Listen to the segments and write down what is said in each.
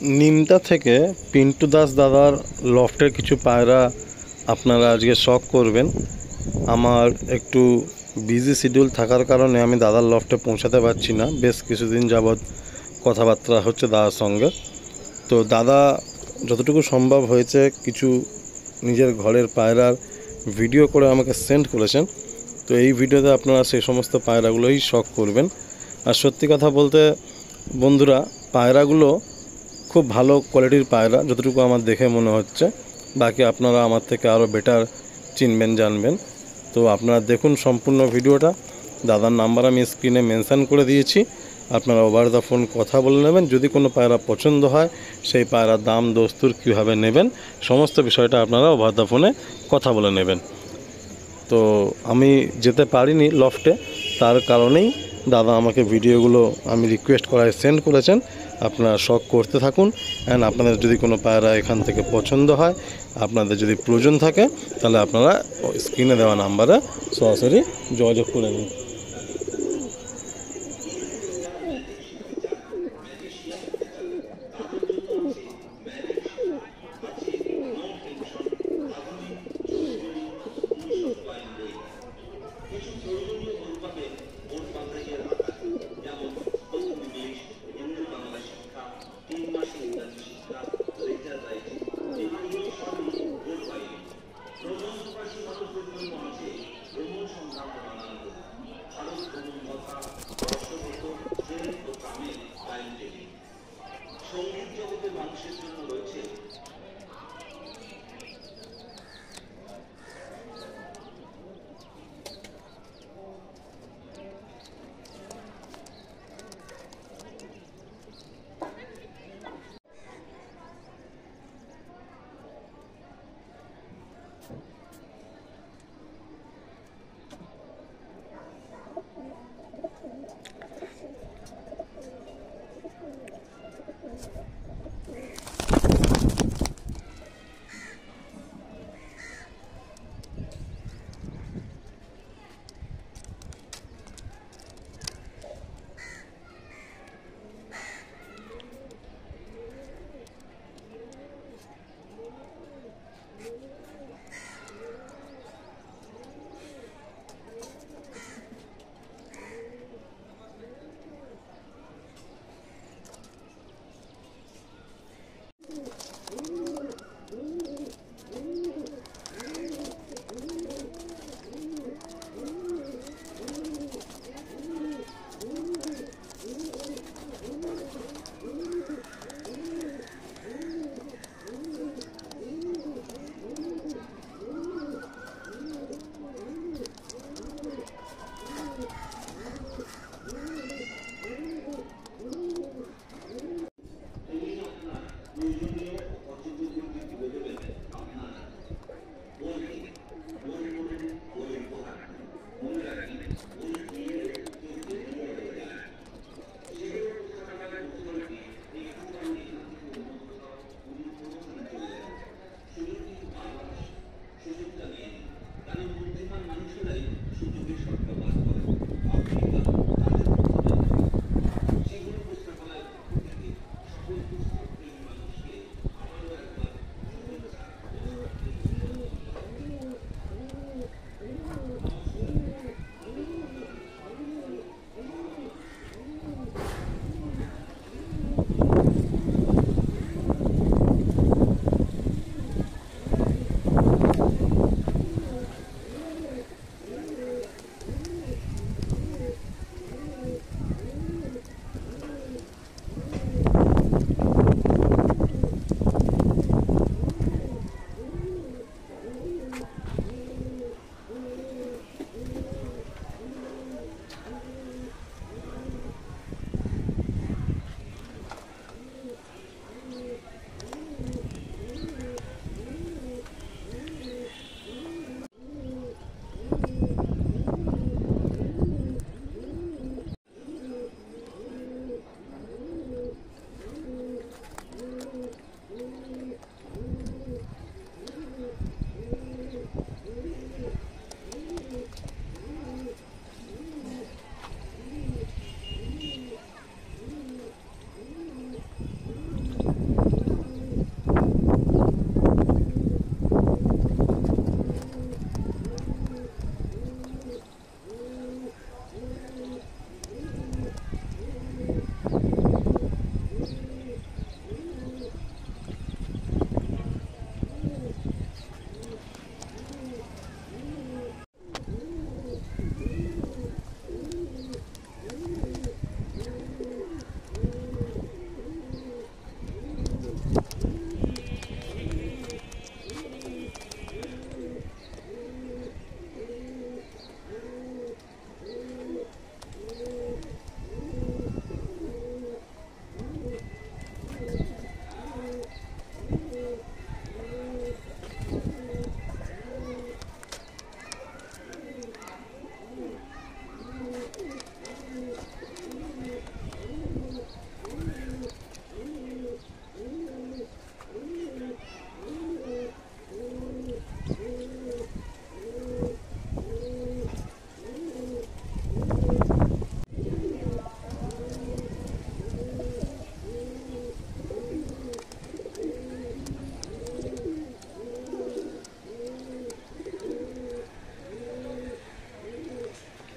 নিমতা থেকে পিন্টু দাস দাদার লফটের কিছু পায়রা আপনারা আজকে শখ করবেন। আমার একটু বিজি শিডিউল থাকার কারণে আমি দাদার লফটে পৌঁছাতে পারছি না। বেশ কিছুদিন যাবৎ কথাবার্তা হচ্ছে দাদার সঙ্গে। তো দাদা যতটুকু সম্ভব হয়েছে কিছু নিজের ঘরের পায়রার ভিডিও করে আমাকে সেন্ড করেছেন। তো এই ভিডিওতে আপনারা সেই সমস্ত পায়রাগুলোই শখ করবেন। আর সত্যি কথা বলতে বন্ধুরা, পায়রাগুলো খুব ভালো কোয়ালিটির পায়রা যতটুকু আমার দেখে মনে হচ্ছে। বাকি আপনারা আমার থেকে আরও বেটার চিনবেন, জানবেন। তো আপনারা দেখুন সম্পূর্ণ ভিডিওটা। দাদার নাম্বার আমি স্ক্রিনে মেনশান করে দিয়েছি। আপনারা ওভার দ্য ফোন কথা বলে নেবেন। যদি কোনো পায়রা পছন্দ হয়, সেই পায়রার দাম দস্তুর কীভাবে নেবেন, সমস্ত বিষয়টা আপনারা ওভার দ্য ফোনে কথা বলে নেবেন। তো আমি যেতে পারিনি লফটে, তার কারণেই দাদা আমাকে ভিডিওগুলো আমি রিকোয়েস্ট করায় সেন্ড করেছেন। আপনারা শখ করতে থাকুন। অ্যান্ড আপনাদের যদি কোনো পায়রা এখান থেকে পছন্দ হয়, আপনাদের যদি প্রয়োজন থাকে, তাহলে আপনারা স্ক্রিনে দেওয়া নাম্বারে সরাসরি যোগাযোগ করে নিন।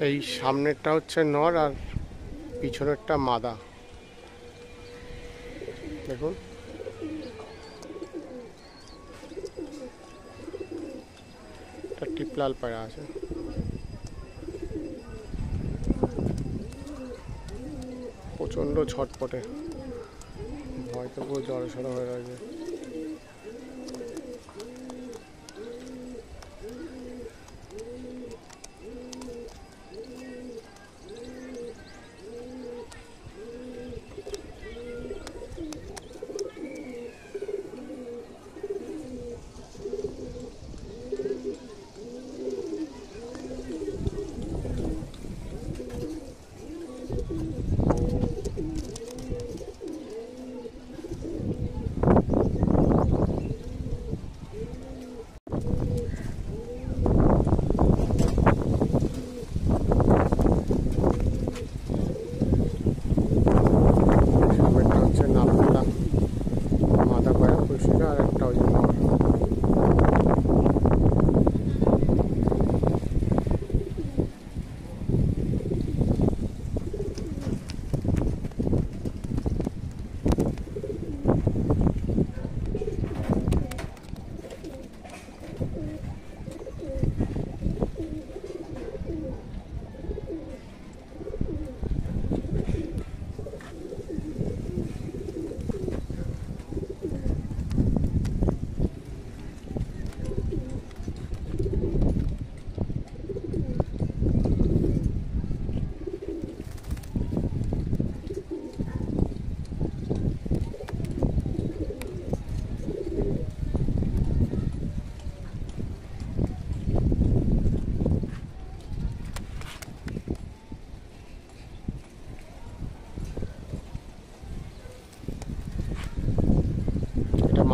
এই সামনেরটা হচ্ছে নর আর পিছনেরটা মাদা। দেখুন একটা টিপলাল পায়রা আছে। প্রচণ্ড ছটপটে, হয়তো পুরো জড়সড় হয়ে রয়েছে।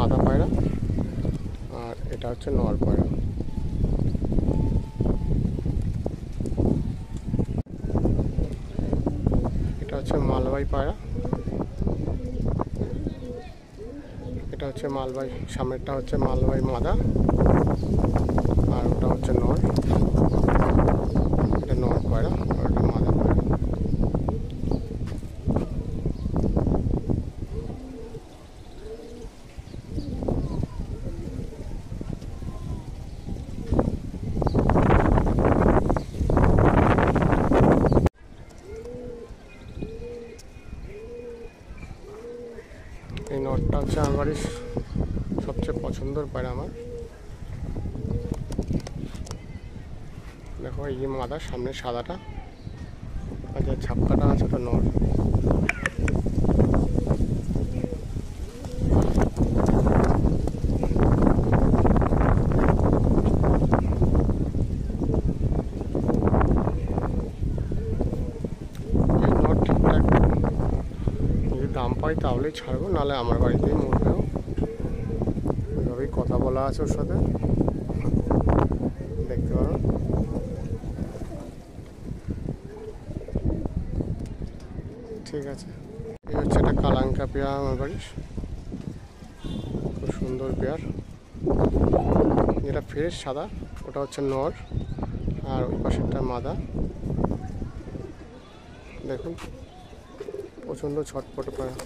মাদা পায়রা আর এটা হচ্ছে নর পায়রা। এটা হচ্ছে মালবাই পায়রা, এটা হচ্ছে মালবাই, সামনেরটা হচ্ছে মালবাই মাদা আর ওটা হচ্ছে নর। এটা নর পায়রা আর এটা মাদা পায়রা। এই নটটা হচ্ছে আমার বাড়ির সবচেয়ে পছন্দের পায়রা আমার। দেখো এই যে মাদা, সামনে সাদাটা আর যে ছাপকাটা আছে ওটা নর। এই নট ঠিকঠাক যদি দাম পাই তাহলেই ছাড়বো, নাহলে আমার বাড়িতেই মরবেও। ওইভাবেই কথা বলা আছে ওর সাথে, দেখতে পারো। ঠিক আছে, এই হচ্ছে একটা কালাঙ্কা পেয়ার আমার বাড়ির, খুব সুন্দর পেয়ার। যেটা ফ্রেশ সাদা ওটা হচ্ছে নর আর ওই পাশেরটা মাদা। দেখুন প্রচণ্ড ছটপটে পায়রা।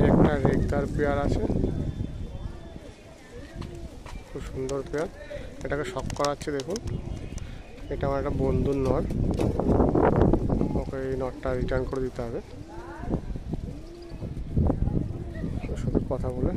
একটা রেগদার পেয়ার আছে, খুব সুন্দর পেয়ার। এটাকে শক করাচ্ছে দেখুন। এটা আমার একটা বন্ধুর নর, ওকে এই নটটা রিটার্ন করে দিতে হবে। ওর সাথে কথা বলে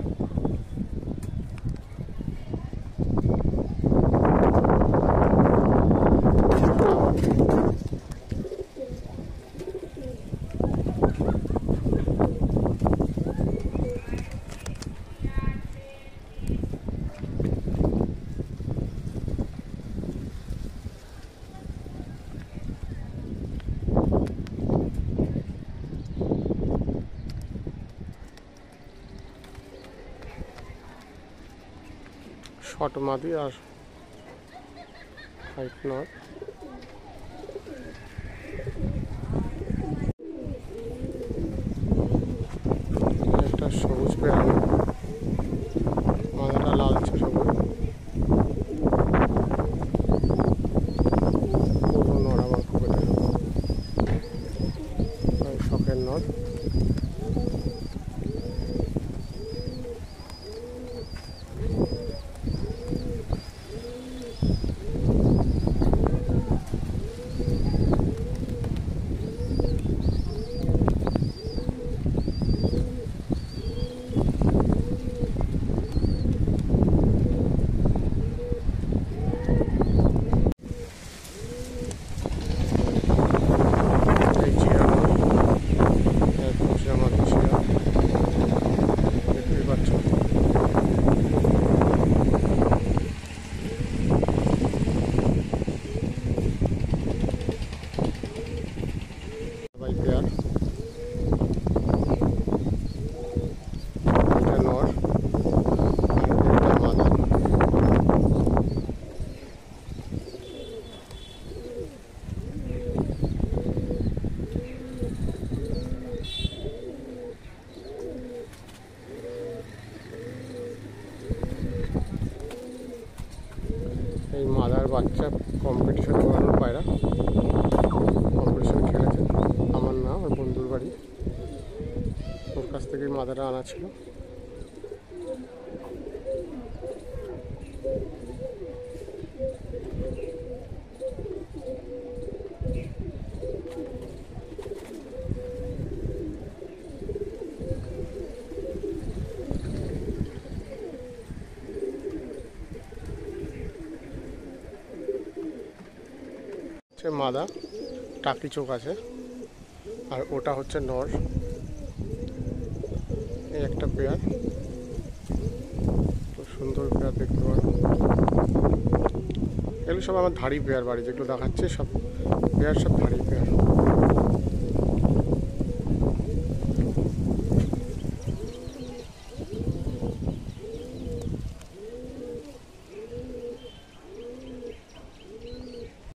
শর্ট মাদি আর হাইট নর। একটা সবুজ পেয়ারা, বাচ্চা কম্পিটিশন করানোর পায়রা, কম্পিটিশনে খেলেছে। আমার না, আমার বন্ধুর বাড়ি, ওর কাছ থেকেই মাদাটা আনা ছিল। মাদা টাকি চোখ আছে, আর ওটা হচ্ছে নর। এই একটা পেয়ার, খুব সুন্দর পেয়ার দেখতে পারো। এগুলো সব আমার ধাড়ি পেয়ার বাড়ি, যেগুলো দেখাচ্ছে সব পেয়ার, সব ধাড়ি পেয়ার।